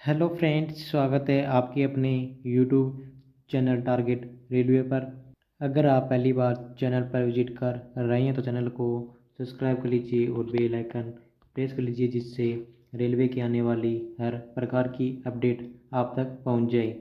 Hello friends, स्वागत है आपके अपने यूट्यूब चैनल टारगेट रेलवे पर। अगर आप पहली बार चैनल पर विजिट कर रहे हैं तो चैनल को सब्सक्राइब कर लीजिए और बेल आइकन प्रेस कर लीजिए, जिससे रेलवे की आने वाली हर प्रकार की अपडेट आप तक पहुंच जाए।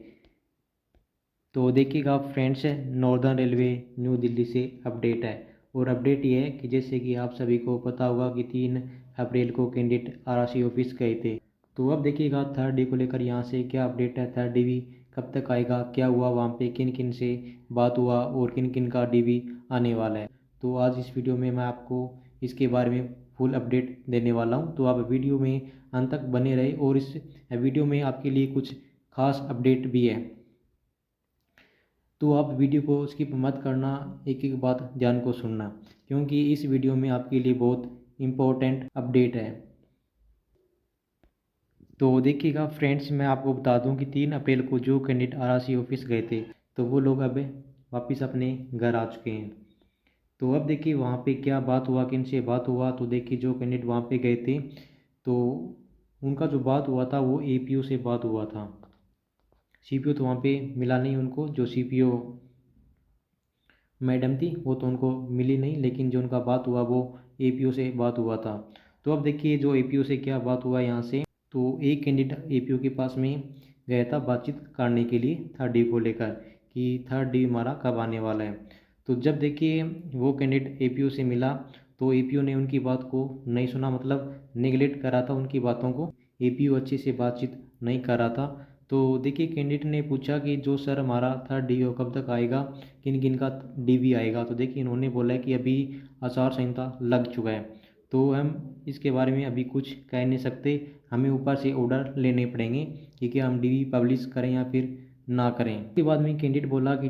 तो देखिएगा friends, northern railway new Delhi से अपडेट है। और अपडेट ये है कि जैसे कि आप सभी को पता होगा कि 3 अप्रैल को कैंडिडेट आरआरसी ऑफिस गए थे। तो अब देखिएगा थर्ड डी को लेकर यहाँ से क्या अपडेट है। थर्ड डी कब तक आएगा, क्या हुआ वहाँ पे, किन किन से बात हुआ और किन किन का डी आने वाला है। तो आज इस वीडियो में मैं आपको इसके बारे में फुल अपडेट देने वाला हूँ। तो आप वीडियो में अंत तक बने रहे और इस वीडियो में आपके लिए कुछ खास अपडेट भी है। तो आप वीडियो को स्किप मत करना, एक एक बात ध्यान को सुनना, क्योंकि इस वीडियो में आपके लिए बहुत इम्पोर्टेंट अपडेट है। तो देखिएगा फ्रेंड्स, मैं आपको बता दूं कि 3 अप्रैल को जो कैंडिडेट आरआरसी ऑफिस गए थे तो वो लोग अब वापस अपने घर आ चुके हैं। तो अब देखिए वहाँ पे क्या बात हुआ, किन से बात हुआ। तो देखिए जो कैंडिडेट वहाँ पे गए थे तो उनका जो बात हुआ था वो एपीओ से बात हुआ था। सीपीओ तो वहाँ पे मिला नहीं उनको, जो सीपीओ मैडम थी वो तो उनको मिली नहीं, लेकिन जो उनका बात हुआ वो एपीओ से बात हुआ था। तो अब देखिए जो एपीओ से क्या बात हुआ यहाँ से। तो एक कैंडिडेट एपीओ के पास में गया था बातचीत करने के लिए थर्ड डी को लेकर कि थर्ड डी हमारा कब आने वाला है। तो जब देखिए वो कैंडिडेट एपीओ से मिला तो एपीओ ने उनकी बात को नहीं सुना, मतलब नेगलेक्ट करा था उनकी बातों को। एपीओ अच्छे से बातचीत नहीं कर रहा था। तो देखिए कैंडिडेट ने पूछा कि जो सर हमारा थर्ड डी कब तक आएगा, किन किन का डी आएगा। तो देखिए इन्होंने बोला है कि अभी आचार संहिता लग चुका है, तो हम इसके बारे में अभी कुछ कह नहीं सकते, हमें ऊपर से ऑर्डर लेने पड़ेंगे कि क्या हम डी पब्लिश करें या फिर ना करें। उसके बाद में कैंडिडेट बोला कि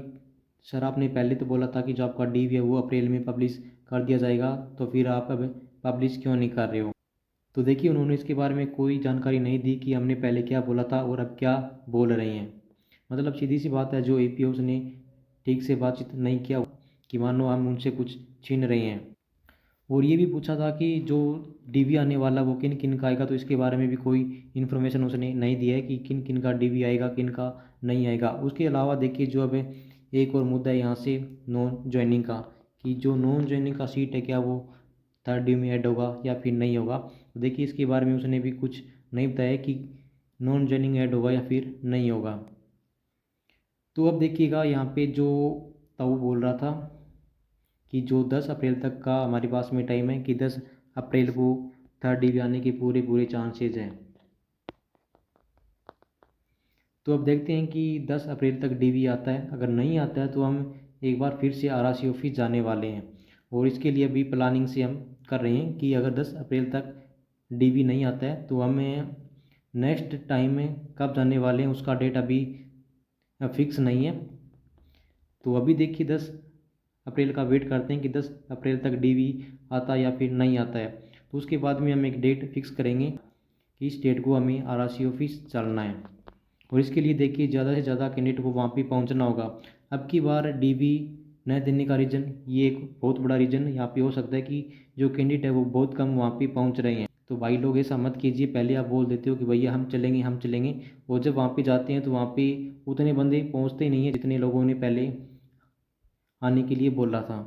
सर आपने पहले तो बोला था कि जो आपका डी है वो अप्रैल में पब्लिश कर दिया जाएगा, तो फिर आप अब पब्लिश क्यों नहीं कर रहे हो। तो देखिए उन्होंने इसके बारे में कोई जानकारी नहीं दी कि हमने पहले क्या बोला था और अब क्या बोल रहे हैं। मतलब सीधी सी बात है, जो एपीओ ने ठीक से बातचीत नहीं किया कि मानो हम उनसे कुछ छीन रहे हैं। और ये भी पूछा था कि जो डीवी आने वाला वो किन किन का आएगा, तो इसके बारे में भी कोई इन्फॉर्मेशन उसने नहीं दिया है कि किन किन का डीवी आएगा, किन का नहीं आएगा। उसके अलावा देखिए जो अब एक और मुद्दा है यहाँ से नॉन ज्वाइनिंग का, कि जो नॉन ज्वाइनिंग का सीट है क्या वो थर्ड डी में ऐड होगा या फिर नहीं होगा। तो देखिए इसके बारे में उसने भी कुछ नहीं बताया कि नॉन ज्वाइनिंग ऐड होगा या फिर नहीं होगा। तो अब देखिएगा यहाँ पे जो ताऊ बोल रहा था कि जो 10 अप्रैल तक का हमारे पास में टाइम है, कि 10 अप्रैल को थर्ड डी आने के पूरे पूरे चांसेज हैं। तो अब देखते हैं कि 10 अप्रैल तक डी आता है। अगर नहीं आता है तो हम एक बार फिर से आरआरसी ऑफिस जाने वाले हैं, और इसके लिए अभी प्लानिंग से हम कर रहे हैं कि अगर 10 अप्रैल तक डी नहीं आता है तो हमें नेक्स्ट टाइम में कब जाने वाले हैं उसका डेट अभी फिक्स नहीं है। तो अभी देखिए 10 अप्रैल का वेट करते हैं कि 10 अप्रैल तक डी आता है या फिर नहीं आता है। तो उसके बाद में हम एक डेट फिक्स करेंगे कि इस डेट को हमें आरआरसी ऑफिस चलना है। और इसके लिए देखिए ज़्यादा से ज़्यादा कैंडिडेट को वहाँ पे पहुँचना होगा। अब की बार डी न देने का रीज़न, ये एक बहुत बड़ा रीज़न यहाँ पे हो सकता है कि जो कैंडिडेट है वो बहुत कम वहाँ पे पहुँच रहे हैं। तो भाई लोग ऐसा मत कीजिए, पहले आप बोल देते हो कि भैया हम चलेंगे हम चलेंगे, और जब वहाँ पे जाते हैं तो वहाँ पे उतने बंदे पहुँचते ही नहीं हैं जितने लोगों ने पहले आने के लिए बोला था।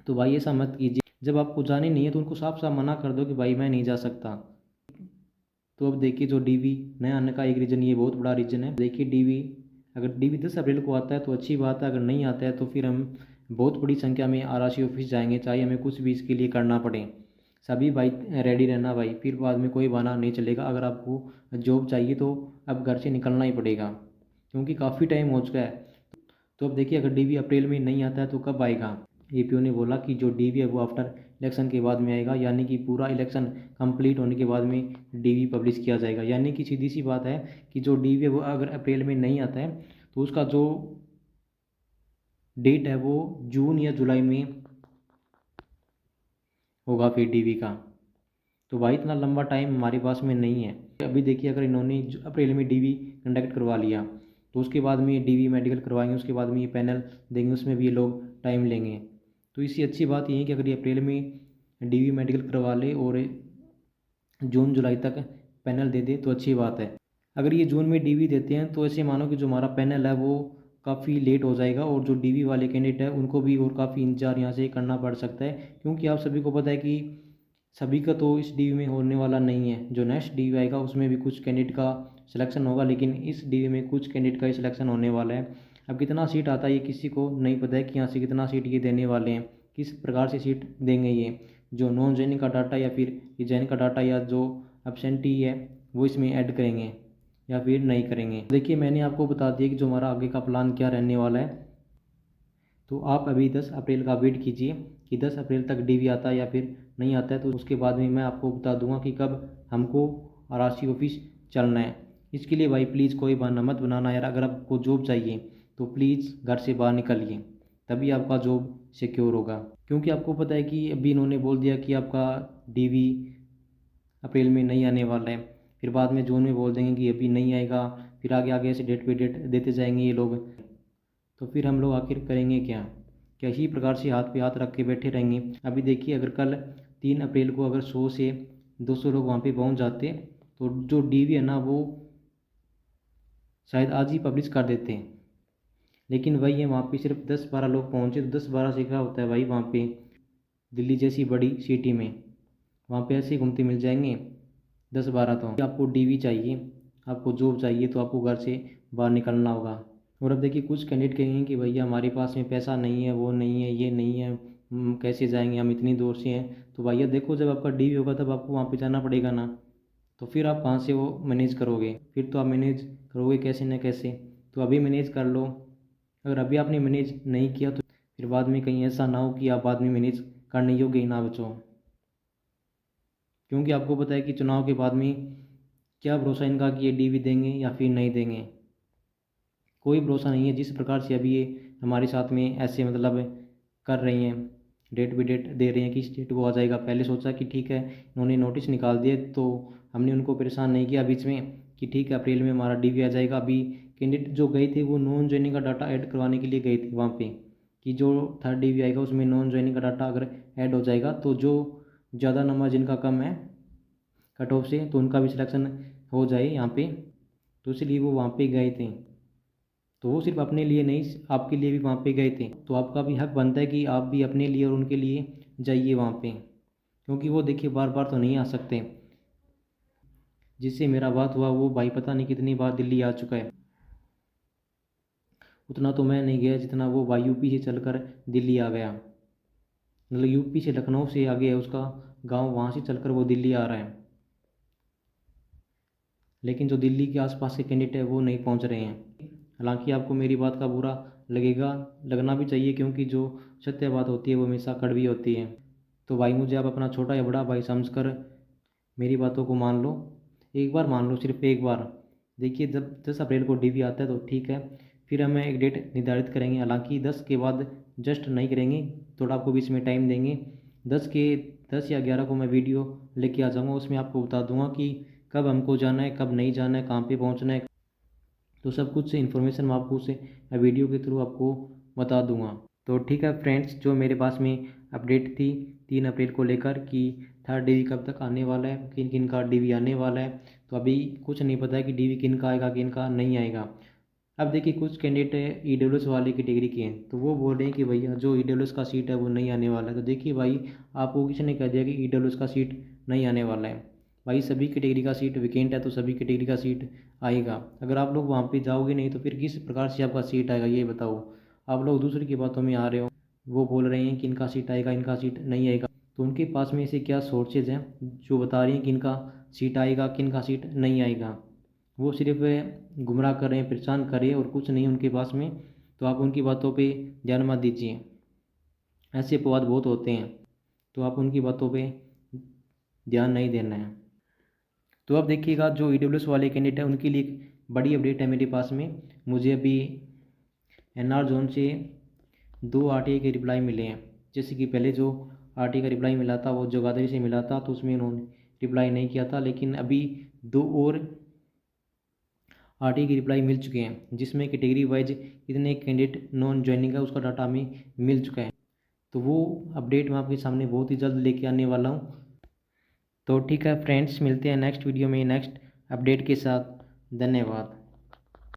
तो भाई ऐसा मत कीजिए, जब आपको जाने नहीं है तो उनको साफ साफ मना कर दो कि भाई मैं नहीं जा सकता। तो अब देखिए जो डी नया आने का एक रीज़न, ये बहुत बड़ा रीज़न है। देखिए डी अगर डी 10 अप्रैल को आता है तो अच्छी बात है, अगर नहीं आता है तो फिर हम बहुत बड़ी संख्या में आरआरसी ऑफिस जाएंगे, चाहे हमें कुछ भी इसके लिए करना पड़े। सभी भाई रेडी रहना भाई, फिर बाद में कोई बहाना नहीं चलेगा। अगर आपको जॉब चाहिए तो अब घर से निकलना ही पड़ेगा, क्योंकि काफ़ी टाइम हो चुका है। तो अब देखिए अगर डी अप्रैल में नहीं आता है तो कब आएगा। एपीओ ने बोला कि जो डी है वो आफ्टर इलेक्शन के बाद में आएगा, यानी कि पूरा इलेक्शन कंप्लीट होने के बाद में डी पब्लिश किया जाएगा। यानी कि सीधी सी बात है कि जो डी है वो अगर अप्रैल में नहीं आता है तो उसका जो डेट है वो जून या जुलाई में होगा फिर डी का। तो भाई इतना लंबा टाइम हमारे पास में नहीं है। अभी देखिए अगर इन्होंने अप्रैल में डी कंडक्ट करवा लिया तो उसके बाद में डी मेडिकल करवाएंगे, उसके बाद में ये पैनल देंगे, उसमें भी ये लोग टाइम लेंगे। तो इससे अच्छी बात ये है कि अगर ये अप्रैल में डी मेडिकल करवा ले और जून जुलाई तक पैनल दे दे तो अच्छी बात है। अगर ये जून में डीवी देते हैं तो ऐसे मानो कि जो हमारा पैनल है वो काफ़ी लेट हो जाएगा और जो डीवी वाले कैंडिडेट है उनको भी और काफ़ी इंतजार यहाँ से करना पड़ सकता है, क्योंकि आप सभी को पता है कि सभी का तो इस डीवी में होने वाला नहीं है। जो नेक्स्ट डीवी आएगा उसमें भी कुछ कैंडिडेट का सिलेक्शन होगा, लेकिन इस डीवी में कुछ कैंडिडेट का ही सिलेक्शन होने वाला है। अब कितना सीट आता है ये किसी को नहीं पता है कि यहाँ से कितना सीट ये देने वाले हैं, किस प्रकार से सीट देंगे ये, जो नॉन ज्वाइनिंग का डाटा या फिर ये ज्वाइन का डाटा या जो एब्सेंटी है वो इसमें ऐड करेंगे या फिर नहीं करेंगे। देखिए मैंने आपको बता दिया कि जो हमारा आगे का प्लान क्या रहने वाला है। तो आप अभी 10 अप्रैल का वेट कीजिए कि 10 अप्रैल तक डीवी आता है या फिर नहीं आता है, तो उसके बाद में मैं आपको बता दूंगा कि कब हमको आरआरसी ऑफिस चलना है। इसके लिए भाई प्लीज़ कोई बहाना मत बनाना यार, अगर आपको जॉब चाहिए तो प्लीज़ घर से बाहर निकलिए, तभी आपका जॉब सिक्योर होगा। क्योंकि आपको पता है कि अभी इन्होंने बोल दिया कि आपका डीवी अप्रैल में नहीं आने वाला है, फिर बाद में जून में बोल देंगे कि अभी नहीं आएगा, फिर आगे आगे ऐसे डेट पे डेट देते जाएंगे ये लोग। तो फिर हम लोग आखिर करेंगे क्या, क्या इसी प्रकार से हाथ पे हाथ रख के बैठे रहेंगे। अभी देखिए अगर कल 3 अप्रैल को अगर 100 से 200 लोग वहाँ पे पहुँच जाते तो जो डीवी है ना वो शायद आज ही पब्लिश कर देते हैं, लेकिन वही है वहाँ पे सिर्फ 10-12 लोग पहुँचे। तो 10-12 से क्या होता है भाई, वहाँ पे दिल्ली जैसी बड़ी सिटी में वहाँ पे ऐसे ही घूमते मिल जाएंगे 10-12। तो आपको डीवी चाहिए, आपको जॉब चाहिए, तो आपको घर से बाहर निकलना होगा। और अब देखिए कुछ कैंडिडेट कहेंगे कि भैया हमारे पास में पैसा नहीं है, वो नहीं है, ये नहीं है, कैसे जाएंगे, हम इतनी दूर से हैं। तो भैया देखो जब आपका डीवी होगा तब आपको वहाँ पे जाना पड़ेगा ना, तो फिर आप कहाँ से वो मैनेज करोगे, फिर तो आप मैनेज करोगे कैसे न कैसे। तो अभी मैनेज कर लो, अगर अभी आपने मैनेज नहीं किया तो फिर बाद में कहीं ऐसा ना हो कि आप बाद में मैनेज करने योग्य ही ना बचो। क्योंकि आपको पता है कि चुनाव के बाद में क्या भरोसा इनका कि ये डीवी देंगे या फिर नहीं देंगे, कोई भरोसा नहीं है। जिस प्रकार से अभी ये हमारे साथ में ऐसे मतलब कर रही हैं, डेट भी डेट दे रही हैं कि इस डेट को आ जाएगा। पहले सोचा कि ठीक है इन्होंने नोटिस निकाल दिए तो हमने उनको परेशान नहीं किया बीच में कि ठीक है अप्रैल में हमारा डीवी आ जाएगा। अभी कैंडिडेट जो गए थे वो नॉन ज्वाइनिंग का डाटा ऐड करवाने के लिए गए थे वहाँ पे, कि जो थर्ड डीवी आएगा उसमें नॉन ज्वाइनिंग का डाटा अगर ऐड हो जाएगा तो जो ज़्यादा नंबर जिनका कम है कट ऑफ से तो उनका भी सिलेक्शन हो जाए यहाँ पे, तो इसलिए वो वहाँ पे गए थे। तो वो सिर्फ अपने लिए नहीं आपके लिए भी वहाँ पे गए थे, तो आपका भी हक बनता है कि आप भी अपने लिए और उनके लिए जाइए वहाँ पे, क्योंकि वो देखिए बार बार तो नहीं आ सकते। जिससे मेरा बात हुआ वो भाई पता नहीं कितनी बार दिल्ली आ चुका है, उतना तो मैं नहीं गया जितना वो भाई यूपी से चलकर दिल्ली आ गया। मतलब यूपी से लखनऊ से आगे है उसका गांव, वहाँ से चलकर वो दिल्ली आ रहा है। लेकिन जो दिल्ली के आसपास के कैंडिडेट है वो नहीं पहुँच रहे हैं। हालांकि आपको मेरी बात का बुरा लगेगा, लगना भी चाहिए, क्योंकि जो सत्य बात होती है वो हमेशा कड़वी होती है। तो भाई मुझे आप अपना छोटा या बड़ा भाई समझकर मेरी बातों को मान लो, एक बार मान लो, सिर्फ एक बार। देखिए जब 10 अप्रैल को डीवी आता है तो ठीक है, फिर हमें एक डेट निर्धारित करेंगे। हालांकि 10 के बाद जस्ट नहीं करेंगे, थोड़ा आपको बीच में टाइम देंगे। 10 या 11 को मैं वीडियो लेके आ जाऊँगा, उसमें आपको बता दूंगा कि कब हमको जाना है, कब नहीं जाना है, कहाँ पे पहुँचना है। तो सब कुछ से इन्फॉर्मेशन मैं आपको उसे वीडियो के थ्रू आपको बता दूंगा। तो ठीक है फ्रेंड्स, जो मेरे पास में अपडेट थी 3 अप्रैल को लेकर कि थर्ड डीवी कब तक आने वाला है, किन किन का डीवी आने वाला है, तो अभी कुछ नहीं पता है कि डीवी किन का आएगा किन का नहीं आएगा। अब देखिए कुछ कैंडिडेट ई डब्ल्यू एस वाले कैटेगरी के हैं, तो वो बोल रहे हैं कि भैया जो ई डब्ल्यू एस का सीट है वो नहीं आने वाला है। तो देखिए भाई आपको किसी ने कह दिया कि ई डब्ल्यू एस का सीट नहीं आने वाला है, भाई सभी कैटेगरी का सीट वैकेंट है तो सभी कैटेगरी का सीट आएगा। अगर आप लोग वहाँ पे जाओगे नहीं तो फिर किस प्रकार से आपका सीट आएगा ये बताओ। आप लोग दूसरे की बातों में आ रहे हो, वो बोल रहे हैं कि इनका सीट आएगा इनका सीट नहीं आएगा, तो उनके पास में ऐसे क्या सोर्सेज हैं जो बता रही हैं कि इनका सीट आएगा किन का सीट नहीं आएगा। वो सिर्फ गुमराह कर रहे हैं, परेशान कर रहे हैं और कुछ नहीं उनके पास में। तो आप उनकी बातों पे ध्यान मत दीजिए, ऐसे अपवाद बहुत होते हैं, तो आप उनकी बातों पे ध्यान नहीं देना है। तो अब देखिएगा जो ई डब्ल्यू एस वाले कैंडिडेट हैं उनके लिए एक बड़ी अपडेट है मेरे पास में। मुझे अभी एन आर जोन से 2 आरटीआई के रिप्लाई मिले हैं। जैसे कि पहले जो आरटीआई का रिप्लाई मिला था वो जगाधरी से मिला था, तो उसमें उन्होंने रिप्लाई नहीं किया था, लेकिन अभी 2 और आरटीआई की रिप्लाई मिल चुके हैं, जिसमें कैटेगरी वाइज कितने कैंडिडेट नॉन ज्वाइनिंग है उसका डाटा हमें मिल चुका है। तो वो अपडेट मैं आपके सामने बहुत ही जल्द लेके आने वाला हूँ। तो ठीक है फ्रेंड्स, मिलते हैं नेक्स्ट वीडियो में नेक्स्ट अपडेट के साथ। धन्यवाद।